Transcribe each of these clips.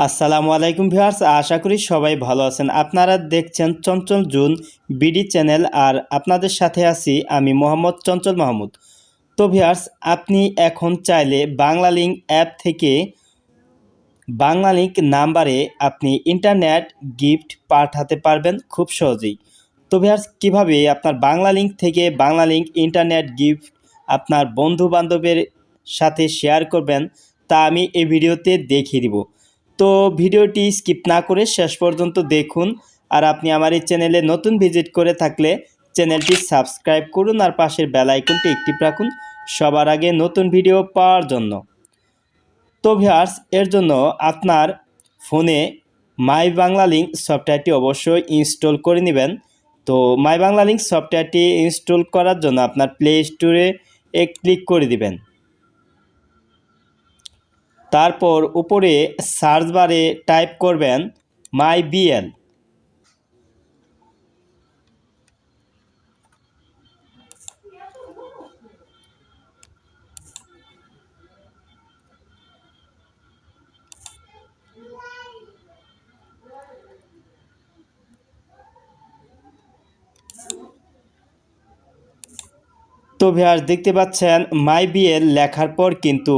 আসসালামু আলাইকুম ভিউয়ার্স, আশা করি সবাই ভালো আছেন। আপনারা দেখছেন চঞ্চল জুন বিডি চ্যানেল, আর আপনাদের সাথে আছি আমি মোহাম্মদ চঞ্চল মাহমুদ। তো ভিউয়ার্স, আপনি এখন চাইলে বাংলালিংক অ্যাপ থেকে বাংলালিংক নাম্বারে আপনি ইন্টারনেট গিফট পাঠাতে পারবেন খুব সহজেই। তো ভিউয়ার্স, কীভাবে আপনার বাংলালিংক থেকে বাংলালিংক ইন্টারনেট গিফট আপনার বন্ধু বান্ধবের সাথে শেয়ার করবেন তা আমি এই ভিডিওতে দেখিয়ে দিব। তো ভিডিওটি স্কিপ না করে শেষ পর্যন্ত দেখুন। আর আপনি আমার এই চ্যানেলে নতুন ভিজিট করে থাকলে চ্যানেলটি সাবস্ক্রাইব করুন আর পাশের বেল আইকনটি অ্যাক্টিভ রাখুন সবার আগে নতুন ভিডিও পাওয়ার জন্য। তো ভিউয়ার্স, এর জন্য আপনার ফোনে মাই বাংলালিংক সফটওয়্যারটি অবশ্যই ইনস্টল করে নেবেন। তো মাই বাংলালিংক সফটওয়্যারটি ইনস্টল করার জন্য আপনার প্লে স্টোরে ক্লিক করে দিবেন। তারপর উপরে সার্চ বারে টাইপ করবেন মাই বিএল। তো ভিউয়ার্স, দেখতে পাচ্ছেন মাই বিএল লেখার পর কিন্তু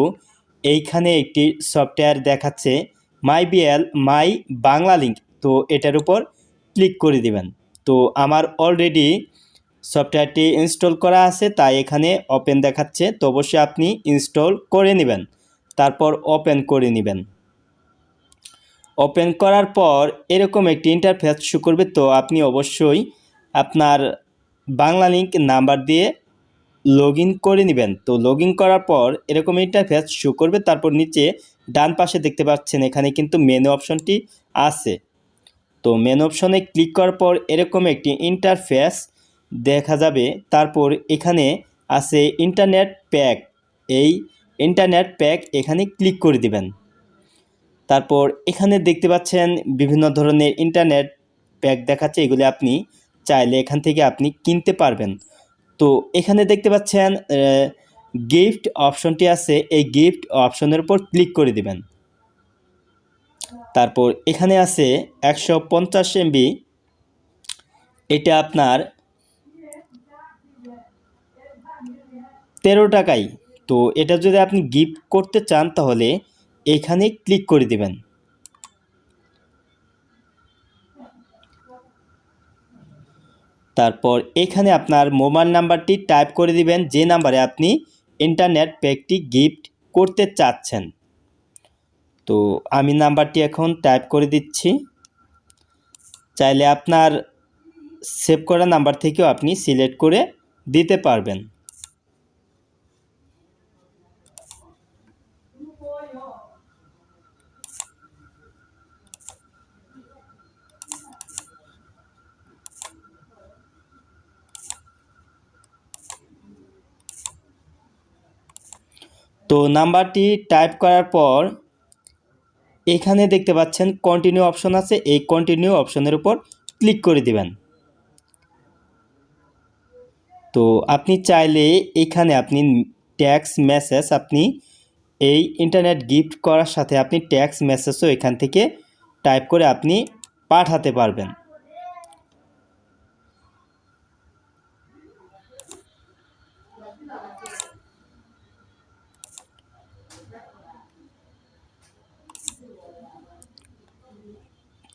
এইখানে একটি সফটওয়্যার দেখাচ্ছে মাই বিএল মাই বাংলালিংক। তো এটার উপর ক্লিক করে দিবেন। তো আমার অলরেডি সফটওয়্যারটি ইনস্টল করা আছে, তাই এখানে ওপেন দেখাচ্ছে। তো অবশ্যই আপনি ইনস্টল করে নেবেন, তারপর ওপেন করে নেবেন। ওপেন করার পর এরকম একটি ইন্টারফেস শো করবে। তো আপনি অবশ্যই আপনার বাংলালিংক নাম্বার দিয়ে লগ ইন করে নেবেন। তো লগ ইন করার পর এরকম ইন্টারফেস শো করবে। তারপর নিচে ডান পাশে দেখতে পাচ্ছেন এখানে কিন্তু মেনু অপশনটি আছে। তো মেনু অপশনে ক্লিক করার পর এরকম একটি ইন্টারফেস দেখা যাবে। তারপর এখানে আছে ইন্টারনেট প্যাক। এই ইন্টারনেট প্যাক এখানে ক্লিক করে দিবেন। তারপর এখানে দেখতে পাচ্ছেন বিভিন্ন ধরনের ইন্টারনেট প্যাক দেখাচ্ছে, এগুলি আপনি চাইলে এখান থেকে আপনি কিনতে পারবেন। তো এখানে দেখতে পাচ্ছেন গিফট অপশনটি আছে, এই গিফট অপশনের উপর ক্লিক করে দিবেন। তারপর এখানে আছে 150 MB, এটা আপনার 13 টাকায়। তো এটা যদি আপনি গিফট করতে চান তাহলে এখানে ক্লিক করে দিবেন। তারপর এখানে আপনার মোবাইল নাম্বারটি টাইপ করে দিবেন, যে নাম্বারে আপনি ইন্টারনেট প্যাকটি গিফট করতে চাচ্ছেন। তো আমি নাম্বারটি এখন টাইপ করে দিচ্ছি। চাইলে আপনার সেভ করা নাম্বার থেকেও আপনি সিলেক্ট করে দিতে পারবেন। তো নাম্বারটি টাইপ করার পর এখানে দেখতে পাচ্ছেন কন্টিনিউ অপশন আছে, এই কন্টিনিউ অপশনের উপর ক্লিক করে দিবেন। তো আপনি চাইলে এখানে আপনি ট্যাক্স মেসেজ, আপনি এই ইন্টারনেট গিফট করার সাথে আপনি ট্যাক্স মেসেজও এখান থেকে টাইপ করে আপনি পাঠাতে পারবেন।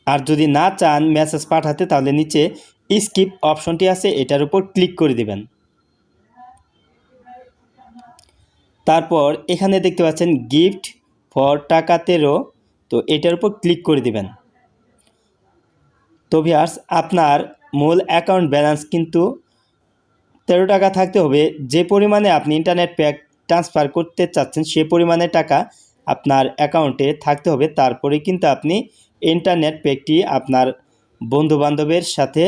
আর যদি না চান মেসেজ পাঠাতে তাহলে নিচে স্কিপ অপশনটি আছে, এটার উপর ক্লিক করে দিবেন। তারপর এখানে দেখতে পাচ্ছেন গিফট ফর টাকা 13, তো এটার উপর ক্লিক করে দিবেন। তো ভিউয়ার্স, আপনার মূল অ্যাকাউন্ট ব্যালেন্স কিন্তু 13 টাকা থাকতে হবে। যে পরিমাণে আপনি ইন্টারনেট প্যাক ট্রান্সফার করতে চাচ্ছেন সে পরিমাণে টাকা আপনার অ্যাকাউন্টে থাকতে হবে। তারপরে কিন্তু আপনি ইন্টারনেট প্যাকটি আপনার বন্ধুবান্ধবের সাথে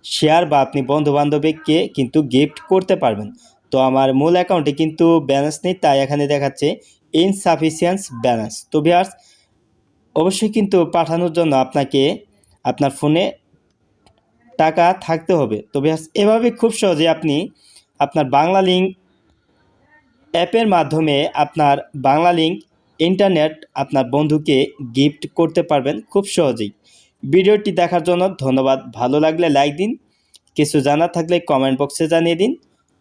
শেয়ার বা আপনি বন্ধুবান্ধবকে কিন্তু গিফট করতে পারবেন। তো আমার মূল অ্যাকাউন্টে কিন্তু ব্যালেন্স নেই, তাই এখানে দেখাচ্ছে ইনসাফিসিয়েন্ট ব্যালেন্স। তো ভিউয়ার্স, অবশ্যই কিন্তু পাঠানোর জন্য আপনাকে আপনার ফোনে টাকা থাকতে হবে। তো ভিউয়ার্স, এভাবে খুব সহজে আপনি আপনার বাংলালিংক অ্যাপের মাধ্যমে আপনার বাংলালিংক ইন্টারনেট আপনার বন্ধুকে গিফট করতে পারবেন খুব সহজেই। ভিডিওটি দেখার জন্য ধন্যবাদ। ভালো লাগলে লাইক দিন, কিছু জানার থাকলে কমেন্ট বক্সে জানিয়ে দিন।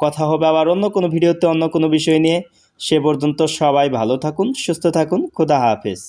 কথা হবে আবার অন্য কোনো ভিডিওতে অন্য কোনো বিষয় নিয়ে। সে পর্যন্ত সবাই ভালো থাকুন, সুস্থ থাকুন। খোদা হাফেজ।